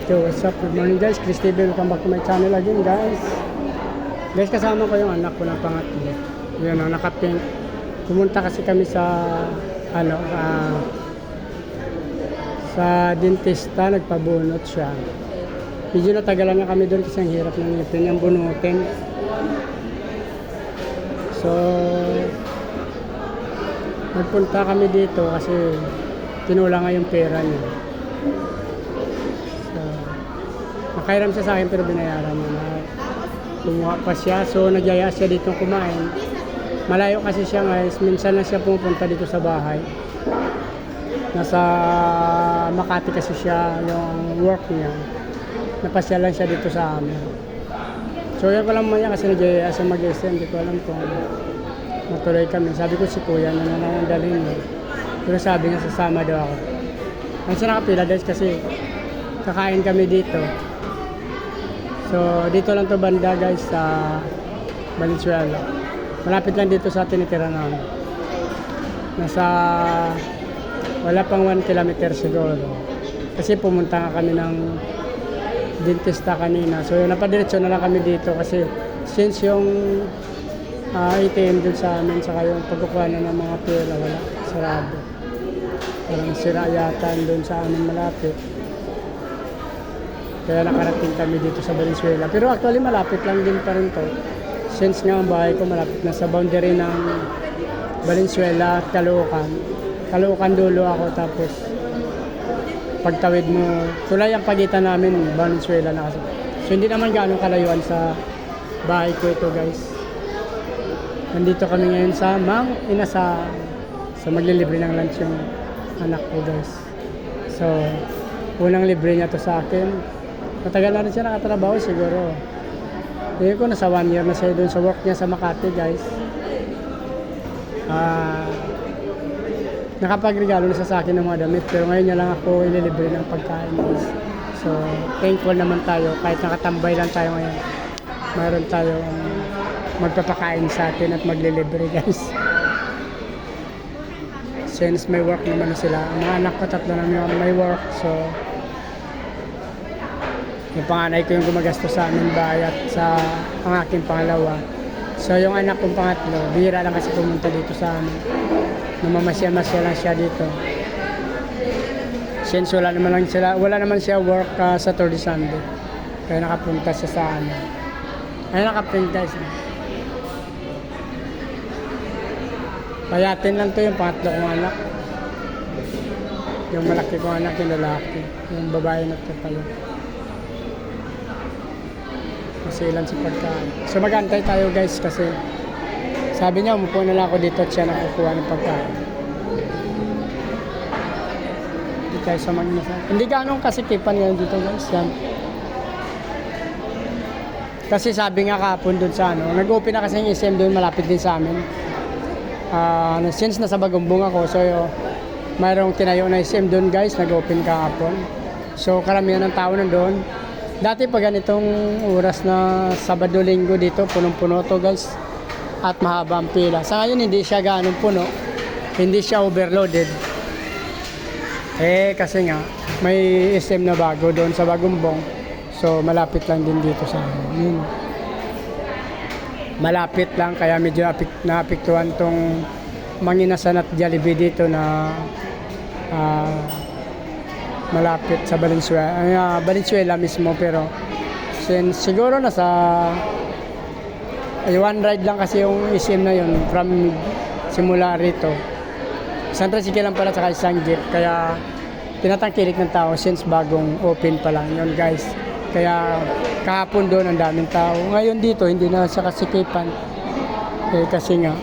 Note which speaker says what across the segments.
Speaker 1: Yo, what's up? Good morning guys, Chris TV. Welcome back to my channel again guys. Guys, kasama ko yung anak ko na pangatlo. Yun o, nakapink. Pumunta kasi kami sa sa dentista, nagpabunot siya. Medyo natagalan na kami doon kasi ang hirap ng ngipin yung bunutin. So nagpunta kami dito kasi kinulang nga yung pera niya. So nakairam siya sa akin pero binayaran niya na. Kumuha pa siya, so nagyaya siya dito kumain. Malayo kasi siya guys, minsan lang siya pumupunta dito sa bahay. Nasa Makati kasi siya yung work niya. Napasya lang siya dito sa amin. So yan ko lang maya kasi nagyaya siya mag-SM, hindi ko alam kung matuloy kami. Sabi ko si kuya na lang dalhin niya. Pero sabi niya sasama daw ako. Ang siya nakapila guys kasi kakain kami dito. So dito lang to banda guys sa Valenzuela. Malapit lang dito sa tinitira namin. Nasa wala pang 1 kilometer siguro. Kasi pumunta nga kami ng dentista kanina. So napadiretso na lang kami dito kasi since yung ATM dun sa amin saka yung pagkukuha na ng mga pera wala, sarado. Parang sira yata dun sa amin malapit. Kaya nakarating kami dito sa Valenzuela. Pero actually malapit lang din pa rin to. Since nga ang bahay ko malapit na sa boundary ng Valenzuela at Caloocan. Caloocan dulo ako tapos pagtawid mo, tulay ang pagitan namin, Valenzuela na kasi. So hindi naman gaano kalayuan sa bahay ko ito guys. Nandito kami ngayon sa Mang Inasal. So maglilibre ng lunch yung anak ko guys. So unang libre niya to sa akin. Matagal na rin siya nakatrabaho siguro. Hindi ko nasa 1 year na siya doon sa work niya sa Makati guys. Nakapagregalo na siya sa akin ng mga damit pero ngayon niya lang ako ililibre ng pagkain guys. So thankful naman tayo kahit nakatambay lang tayo ngayon. Mayroon tayong magpapakain sa atin at maglilibre guys. Since may work naman na sila. Ang mga anak ko tatlo naman may work so yung panganay ko yung gumagastos sa aming bahay at sa ang aking pangalawa. So yung anak kong pangatlo, bihira lang kasi pumunta dito sa amin. Namamasyal-masyal lang siya dito. Since wala naman siya work Saturday Sunday. Kaya nakapunta siya sa amin. Ay nakaprint guys. Payatin lang to yung pangatlo kong anak. Yung malaki kong anak yung lalaki. Yung babae na to tayo. Kasi ilan sa pagkain. So mag-antay tayo guys kasi sabi niya umupo na lang ako dito at siya nakukuha ng pagkain. Hindi tayo sa Mag-Inasal. Hindi ganong kasikipan ngayon dito guys. Yan. Kasi sabi nga kahapon dun sa nag-open na kasi yung SM doon malapit din sa amin. Since nasa Bagumbong ako so mayroong tinayo na SM doon guys, nag-open kahapon. So karamihan ng tao nandoon. Dati pag ganitong oras na Sabado Linggo dito, punong-puno to guys. At mahaba ang pila. Sa ngayon hindi siya ganong puno. Hindi siya overloaded. Kasi nga may SM na bago doon sa Bagumbong. So malapit lang din dito sa amin. Malapit lang kaya medyo naapektuhan tong Mang Inasal at Jollibee dito na malapit sa Valenzuela, Valenzuela mismo pero siguro nasa one ride lang kasi yung SM na yun from simula rito. Isang tricycle lang pala saka isang jeep kaya tinatangkilik ng tao since bagong open pa lang yun guys. Kaya kahapon doon ang daming tao. Ngayon dito hindi na siya kasikipan. Kasi nga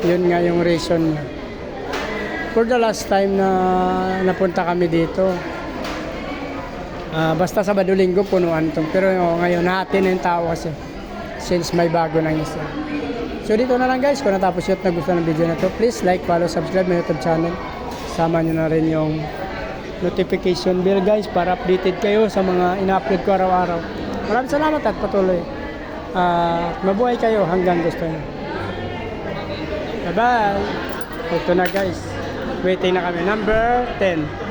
Speaker 1: yun nga yung reason niya. For the last time na napunta kami dito, basta Sabado Linggo punuan to. Pero ngayon nahati na yung tao kasi since may bago na isa. So dito na lang guys, kung natapos yun at nagustuhan ng video na to, please like, follow, subscribe my YouTube channel. Sama nyo na rin yung notification bell guys para updated kayo sa mga ina-upload ko araw-araw. Maraming salamat at patuloy. Mabuhay kayo hanggang gusto nyo. Bye bye! Ito na guys. Waiting na kami. Number 10.